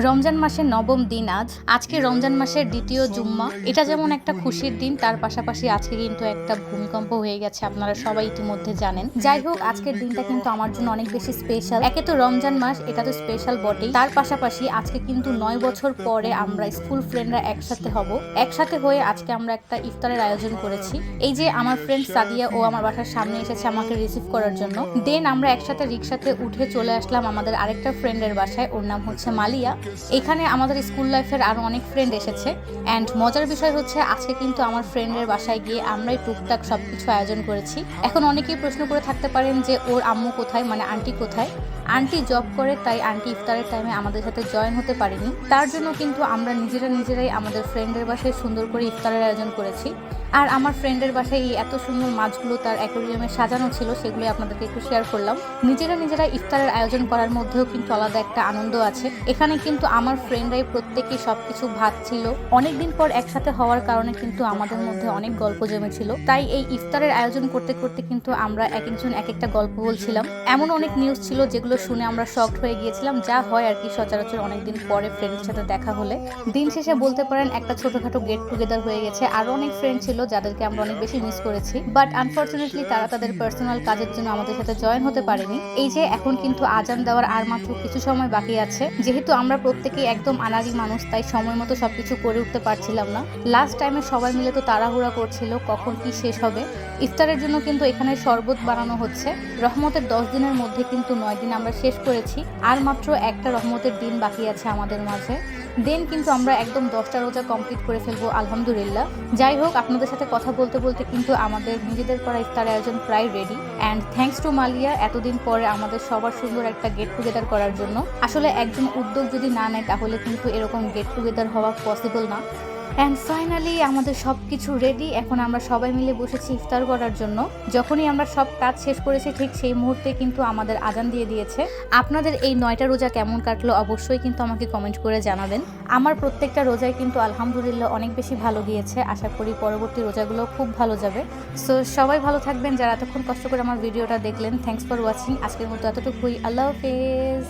রমজান মাসের নবম দিন আজকে রমজান মাসের দ্বিতীয় জুম্মা। এটা যেমন একটা খুশির দিন, তার পাশাপাশি আজকে কিন্তু একটা ভূমিকম্প হয়ে গেছে, আপনারা সবাই ইতিমধ্যে জানেন। যাই হোক, আজকের দিনটা কিন্তু আমার জন্য অনেক বেশি স্পেশাল। একে তো রমজান মাস, এটা তো স্পেশাল বটেই, তার পাশাপাশি আজকে কিন্তু 9 বছর পরে আমরা স্কুল ফ্রেন্ডরা একসাথে হয়ে আজকে আমরা একটা ইফতারের আয়োজন করেছি। এই যে আমার ফ্রেন্ড সাদিয়া, ও আমার বাসার সামনে এসেছে আমাকে রিসিভ করার জন্য। দেন আমরা একসাথে রিক্সাতে উঠে চলে আসলাম আমাদের আরেকটা ফ্রেন্ডের বাসায়, ওর নাম হচ্ছে মালিয়া। এখানে আমাদের স্কুল লাইফের আরো অনেক ফ্রেন্ড এসেছে। অ্যান্ড মজার বিষয় হচ্ছে আজকে কিন্তু আমার ফ্রেন্ডের বাসায় গিয়ে আমরাই টুকটাক সবকিছু আয়োজন করেছি। এখন অনেকেই প্রশ্ন করে থাকতে পারেন যে ওর আম্মু কোথায়, মানে আন্টি কোথায়। আন্টি জব করে, তাই আন্টি ইফতারের টাইমে আমাদের সাথে জয়েন হতে পারেনি। তার জন্য কিন্তু আমরা নিজেরাই আমাদের ফ্রেন্ডের বাসায় সুন্দর করে ইফতারের আয়োজন করেছি। আর আমার ফ্রেন্ডের বাসায় এই এত সুন্দর মাছগুলো তার অ্যাকোয়ারিয়ামে সাজানো ছিল, সেগুলো আপনাদেরকে একটু শেয়ার করলাম। নিজেরা ইফতারের আয়োজন করার মধ্যেও কিন্তু আলাদা একটা আনন্দ আছে। এখানে কিন্তু আমার ফ্রেন্ডরাই প্রত্যেকেই সবকিছু ভাত ছিল। অনেকদিন পর একসাথে হওয়ার কারণে কিন্তু আমাদের মধ্যে অনেক গল্প জমেছিল। তাই এই ইফতারের আয়োজন করতে করতে কিন্তু আমরা এক একজন এক একটা গল্প বলছিলাম। এমন অনেক নিউজ ছিল যেগুলো শুনে আমরা শকড হয়ে গিয়েছিলাম, যা হয় আর কি সচরাচর অনেকদিন পরে ফ্রেন্ডের সাথে দেখা হলে। দিন শেষে বলতে পারেন একটা ছোটখাটো গেট টুগেদার হয়ে গেছে। আরো অনেক ফ্রেন্ড ছিল যাদেরকে আমরা অনেক বেশি মিস করেছি, বাট আনফরচুনেটলি তারা তাদের পার্সোনাল কাজের জন্য আমাদের সাথে জয়েন হতে পারেনি। এই যে এখন কিন্তু আজান দেওয়ার আর মাত্র কিছু সময় বাকি আছে। যেহেতু আমরা প্রত্যেকেই একদম আনাড়ি মানুষ, তাই সময় মতো সবকিছু করে উঠতে পারছিলাম না। লাস্ট টাইমে সবাই মিলে তো তাড়াহুড়া করছিল কখন কি শেষ হবে। ইফতারের জন্য কিন্তু এখানে শরবত বানানো হচ্ছে। রহমতের 10 দিনের মধ্যে কিন্তু 9 দিন আমরা শেষ করেছি, আর মাত্র একটা রহমতের দিন বাকি আছে আমাদের মাঝে। দেন কিন্তু আমরা একদম 10টা রোজা কমপ্লিট করে ফেলবো আলহামদুলিল্লাহ। যাই হোক, আপনাদের সাথে কথা বলতে বলতে কিন্তু আমাদের নিজেদের করা ইফতার আয়োজন প্রায় ready. And thanks to Maliya এতদিন পরে আমাদের সবার সুন্দর একটা গেট টুগেদার করার জন্য। আসলে একজন উদ্যোগ যদি না নেয় তাহলে কিন্তু এরকম গেট টুগেদার হওয়া পসিবল না। অ্যান্ড ফাইনালি আমাদের সব কিছু রেডি। এখন আমরা সবাই মিলে বসেছি ইফতার করার জন্য। যখনই আমরা সব কাজ শেষ করেছি ঠিক সেই মুহূর্তে কিন্তু আমাদের আজান দিয়ে দিয়েছে। আপনাদের এই 9টা রোজা কেমন কাটলো অবশ্যই কিন্তু আমাকে কমেন্ট করে জানাবেন। আমার প্রত্যেকটা রোজায় কিন্তু আলহামদুলিল্লাহ অনেক বেশি ভালো গিয়েছে। আশা করি পরবর্তী রোজাগুলো খুব ভালো যাবে। সো সবাই ভালো থাকবেন যারা এতক্ষণ কষ্ট করে আমার ভিডিওটা দেখলেন। Thanks for watching. আজকের মতো এতটুকুই। আল্লাহ হাফেজ।